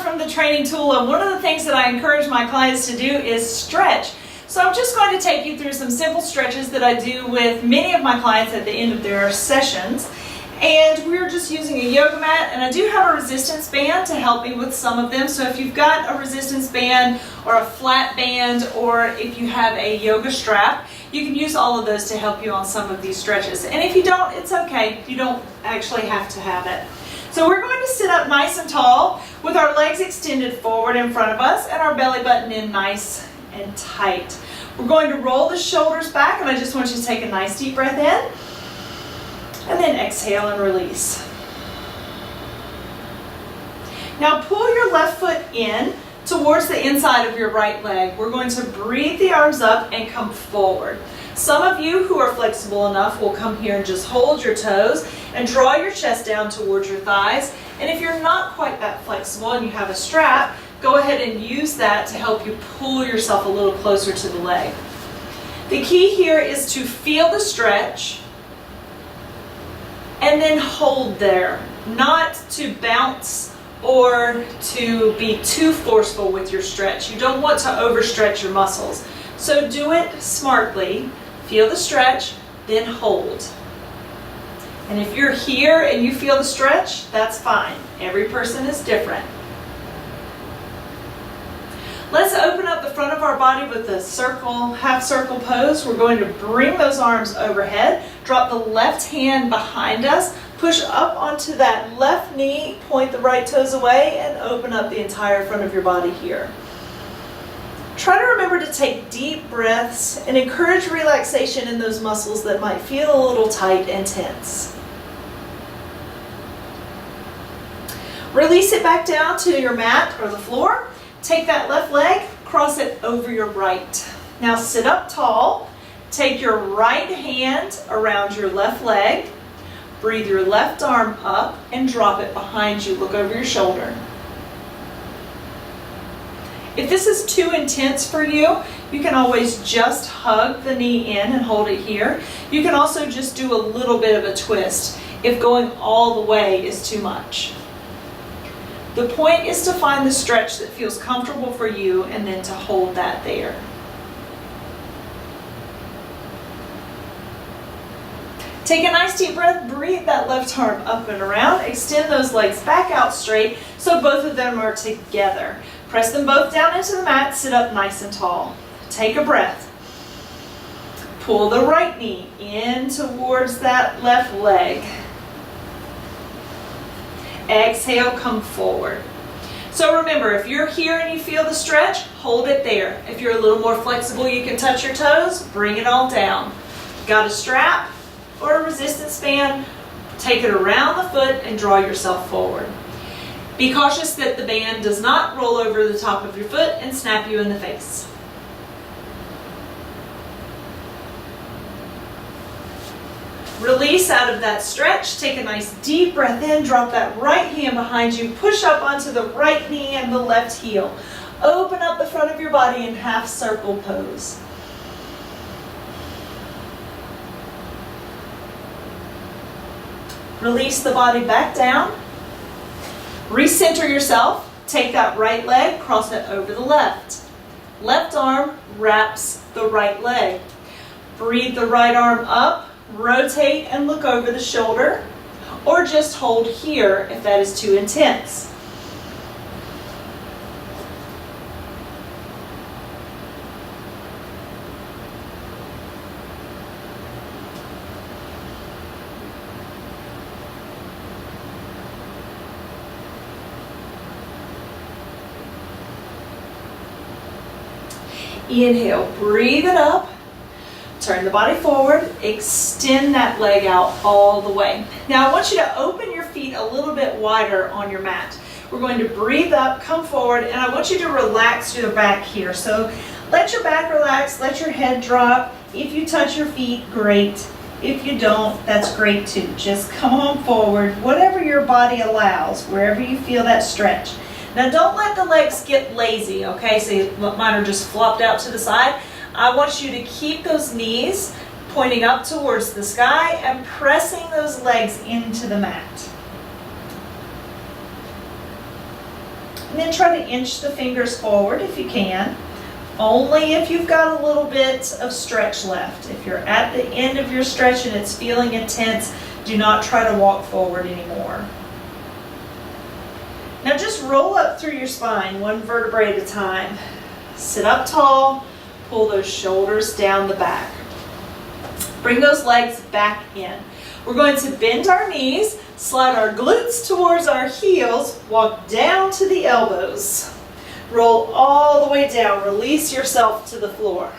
from the Training Tool, and one of the things that I encourage my clients to do is stretch. So I'm just going to take you through some simple stretches that I do with many of my clients at the end of their sessions. And we're just using a yoga mat, and I do have a resistance band to help me with some of them. So if you've got a resistance band or a flat band, or if you have a yoga strap, you can use all of those to help you on some of these stretches. And if you don't, it's okay. You don't actually have to have it. So we're going to sit up nice and tall with our legs extended forward in front of us and our belly button in nice and tight. We're going to roll the shoulders back, and I just want you to take a nice deep breath in. And then exhale and release. Now pull your left foot in towards the inside of your right leg. We're going to breathe the arms up and come forward. Some of you who are flexible enough will come here and just hold your toes and draw your chest down towards your thighs. And if you're not quite that flexible and you have a strap, go ahead and use that to help you pull yourself a little closer to the leg. The key here is to feel the stretch and then hold there, not to bounce or to be too forceful with your stretch. You don't want to overstretch your muscles. So do it smartly, feel the stretch, then hold. And if you're here and you feel the stretch, that's fine. Every person is different. Let's open up the front of our body with a circle, half circle pose. We're going to bring those arms overhead, drop the left hand behind us, push up onto that left knee, point the right toes away, and open up the entire front of your body here. Try to remember to take deep breaths and encourage relaxation in those muscles that might feel a little tight and tense. Release it back down to your mat or the floor. Take that left leg, cross it over your right. Now sit up tall. Take your right hand around your left leg. Breathe your left arm up and drop it behind you. Look over your shoulder. If this is too intense for you, you can always just hug the knee in and hold it here. You can also just do a little bit of a twist if going all the way is too much. The point is to find the stretch that feels comfortable for you and then to hold that there. Take a nice deep breath, breathe that left arm up and around, extend those legs back out straight so both of them are together. Press them both down into the mat, sit up nice and tall. Take a breath. Pull the right knee in towards that left leg. Exhale, come forward. So remember, if you're here and you feel the stretch, hold it there. If you're a little more flexible, you can touch your toes, bring it all down. Got a strap or a resistance band, take it around the foot and draw yourself forward. Be cautious that the band does not roll over the top of your foot and snap you in the face. Release out of that stretch. Take a nice deep breath in. Drop that right hand behind you. Push up onto the right knee and the left heel. Open up the front of your body in half circle pose. Release the body back down. Recenter yourself. Take that right leg, cross it over the left. Left arm wraps the right leg. Breathe the right arm up. Rotate and look over the shoulder, or just hold here if that is too intense. Inhale, breathe it up. Turn the body forward, extend that leg out all the way. Now I want you to open your feet a little bit wider on your mat. We're going to breathe up, come forward, and I want you to relax your back here. So let your back relax, let your head drop. If you touch your feet, great. If you don't, that's great too. Just come on forward, whatever your body allows, wherever you feel that stretch. Now don't let the legs get lazy, okay? So mine are just flopped out to the side. I want you to keep those knees pointing up towards the sky and pressing those legs into the mat. And then try to inch the fingers forward if you can. Only if you've got a little bit of stretch left. If you're at the end of your stretch and it's feeling intense, do not try to walk forward anymore. Now just roll up through your spine, one vertebrae at a time. Sit up tall, pull those shoulders down the back. Bring those legs back in. We're going to bend our knees, slide our glutes towards our heels, walk down to the elbows. Roll all the way down, release yourself to the floor.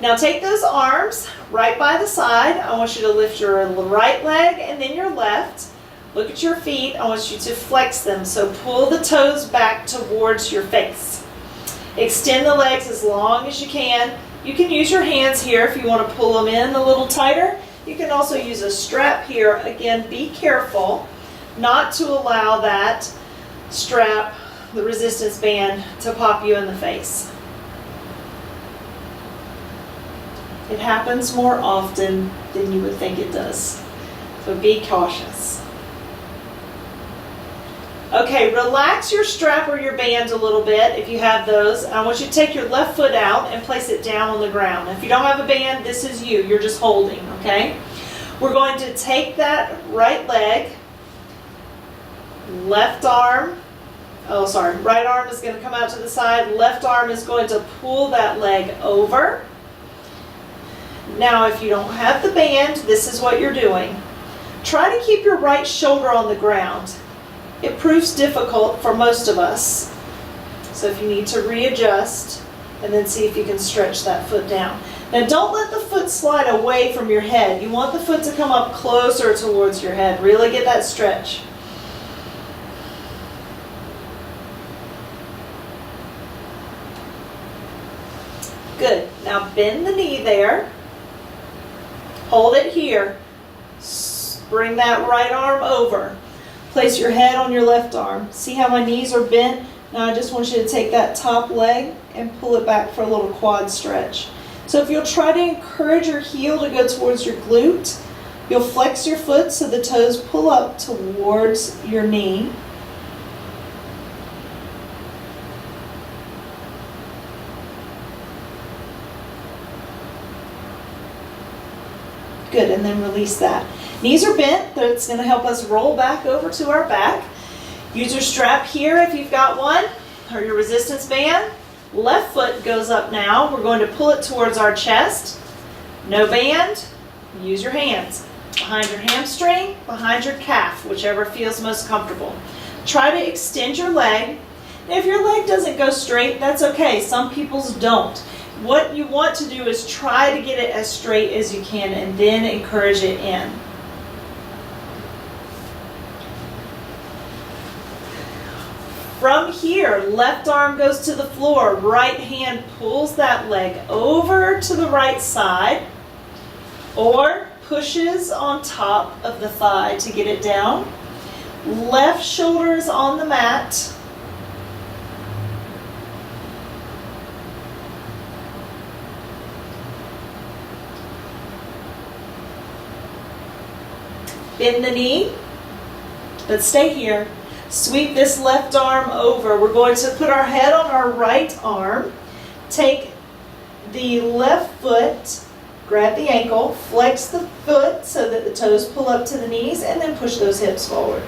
Now take those arms right by the side. I want you to lift your right leg and then your left. Look at your feet. I want you to flex them, so pull the toes back towards your face. Extend the legs as long as you can. You can use your hands here if you want to pull them in a little tighter. You can also use a strap here. Again, be careful not to allow that strap, the resistance band, to pop you in the face. It happens more often than you would think it does, so be cautious. Okay, relax your strap or your band a little bit if you have those. I want you to take your left foot out and place it down on the ground. If you don't have a band, this is you. You're just holding, okay? We're going to take that right leg, left arm, right arm is going to come out to the side. Left arm is going to pull that leg over. Now, if you don't have the band, this is what you're doing. Try to keep your right shoulder on the ground. It proves difficult for most of us. So if you need to readjust, and then see if you can stretch that foot down. Now don't let the foot slide away from your head. You want the foot to come up closer towards your head. Really get that stretch. Good. Now bend the knee there. Hold it here. Bring that right arm over. Place your head on your left arm. See how my knees are bent? Now I just want you to take that top leg and pull it back for a little quad stretch. So if you'll try to encourage your heel to go towards your glute, you'll flex your foot so the toes pull up towards your knee. Good, and then release that. Knees are bent, that's going to help us roll back over to our back. Use your strap here if you've got one, or your resistance band. Left foot goes up now. We're going to pull it towards our chest. No band, use your hands. Behind your hamstring, behind your calf, whichever feels most comfortable. Try to extend your leg. If your leg doesn't go straight, that's okay. Some people's don't. What you want to do is try to get it as straight as you can and then encourage it in. From here, left arm goes to the floor, right hand pulls that leg over to the right side or pushes on top of the thigh to get it down. Left shoulder is on the mat. Bend the knee, but stay here. Sweep this left arm over. We're going to put our head on our right arm. Take the left foot, grab the ankle, flex the foot so that the toes pull up to the knees, and then push those hips forward.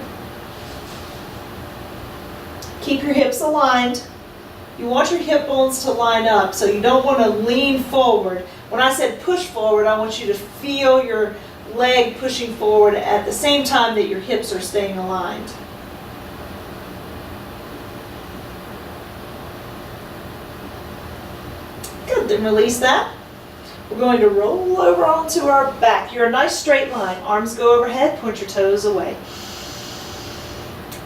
Keep your hips aligned. You want your hip bones to line up, so you don't want to lean forward. When I said push forward, I want you to feel your leg pushing forward at the same time that your hips are staying aligned. Good, then release that. We're going to roll over onto our back. You're a nice straight line. Arms go overhead, point your toes away.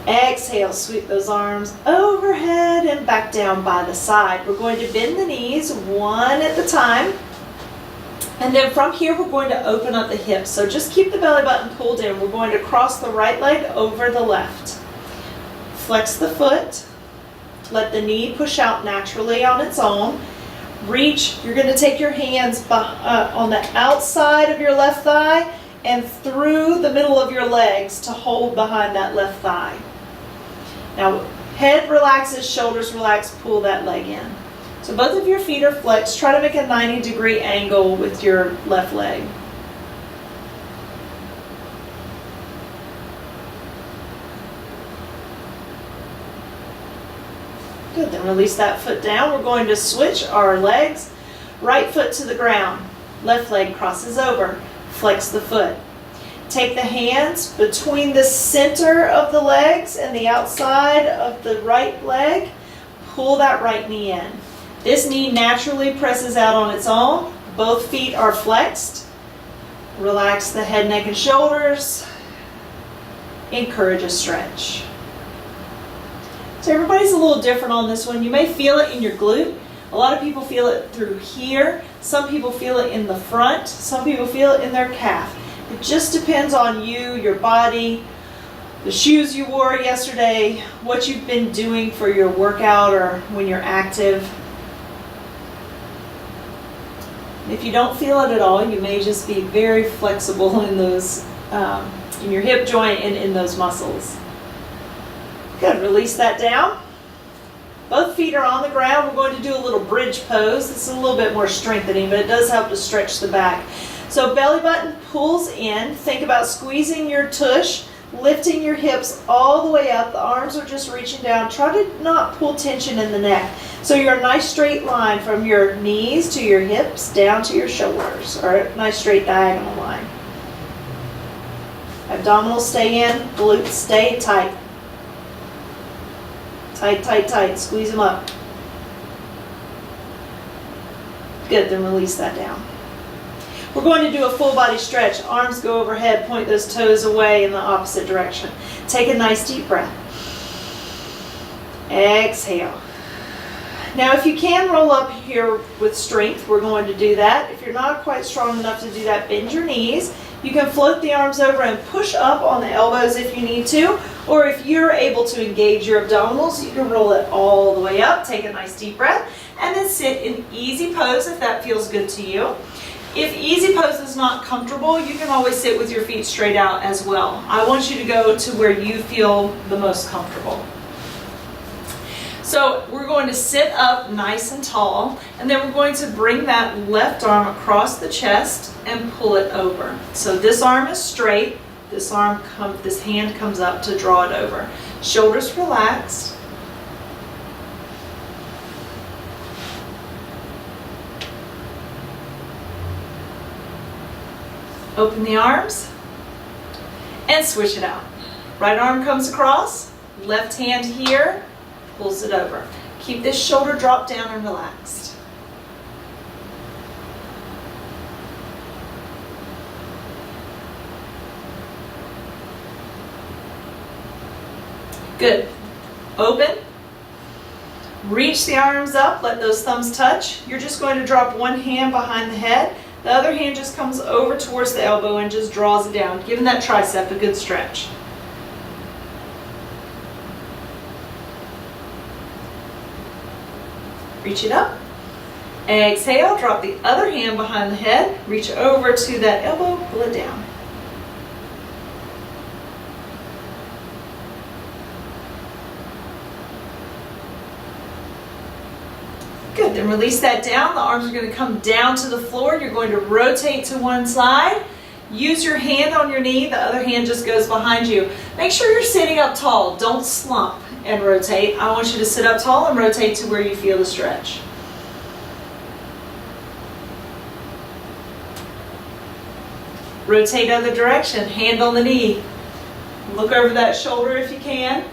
Exhale, sweep those arms overhead and back down by the side. We're going to bend the knees one at a time. And then from here, we're going to open up the hips. So just keep the belly button pulled in. We're going to cross the right leg over the left. Flex the foot. Let the knee push out naturally on its own. Reach. You're going to take your hands on the outside of your left thigh and through the middle of your legs to hold behind that left thigh. Now, Head relaxes, shoulders relax, pull that leg in. So both of your feet are flexed. Try to make a 90-degree angle with your left leg. Good, then release that foot down. We're going to switch our legs. Right foot to the ground. Left leg crosses over. Flex the foot. Take the hands between the center of the legs and the outside of the right leg. Pull that right knee in. This knee naturally presses out on its own. Both feet are flexed. Relax the head, neck, and shoulders. Encourage a stretch. So everybody's a little different on this one. You may feel it in your glute. A lot of people feel it through here. Some people feel it in the front. Some people feel it in their calf. It just depends on you, your body, the shoes you wore yesterday, what you've been doing for your workout or when you're active. If you don't feel it at all, you may just be very flexible in those, in your hip joint and in those muscles. Good, release that down. Both feet are on the ground. We're going to do a little bridge pose. This is a little bit more strengthening, but it does help to stretch the back. So belly button pulls in. Think about squeezing your tush, lifting your hips all the way up. The arms are just reaching down. Try to not pull tension in the neck. So you're a nice straight line from your knees to your hips down to your shoulders, or a nice straight diagonal line. Abdominals stay in, glutes stay tight. Tight, tight, tight. Squeeze them up. Good, then release that down. We're going to do a full body stretch. Arms go overhead, point those toes away in the opposite direction. Take a nice deep breath. Exhale. Now if you can roll up here with strength, we're going to do that. If you're not quite strong enough to do that, bend your knees. You can float the arms over and push up on the elbows if you need to, or if you're able to engage your abdominals, you can roll it all the way up. Take a nice deep breath and then sit in easy pose if that feels good to you. If easy pose is not comfortable, you can always sit with your feet straight out as well. I want you to go to where you feel the most comfortable. So we're going to sit up nice and tall, and then we're going to bring that left arm across the chest and pull it over. So this arm is straight, this hand comes up to draw it over. Shoulders relaxed. Open the arms and switch it out. Right arm comes across, left hand here, pulls it over. Keep this shoulder dropped down and relaxed. Good. Open. Reach the arms up, let those thumbs touch. You're just going to drop one hand behind the head. The other hand just comes over towards the elbow and just draws it down, giving that tricep a good stretch. Reach it up. Exhale, drop the other hand behind the head, reach over to that elbow, pull it down. Good, then release that down. The arms are going to come down to the floor. You're going to rotate to one side. Use your hand on your knee. The other hand just goes behind you. Make sure you're sitting up tall. Don't slump and rotate. I want you to sit up tall and rotate to where you feel the stretch. Rotate other direction. Hand on the knee. Look over that shoulder if you can.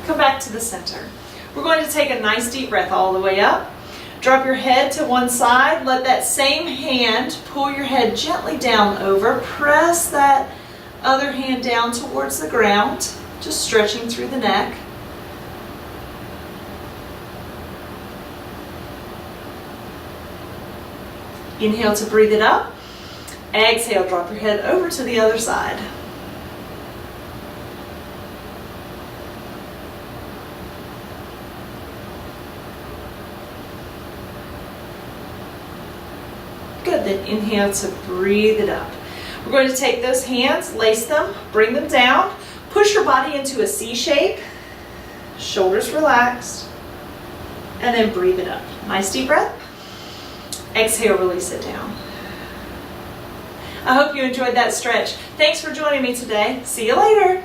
Come back to the center. We're going to take a nice deep breath all the way up. Drop your head to one side. Let that same hand pull your head gently down over. Press that other hand down towards the ground, just stretching through the neck. Inhale to breathe it up. Exhale, drop your head over to the other side. then inhale to breathe it up. We're going to take those hands, lace them, bring them down, push your body into a C shape, shoulders relaxed, and then breathe it up. Nice deep breath. Exhale, release it down. I hope you enjoyed that stretch. Thanks for joining me today. See you later.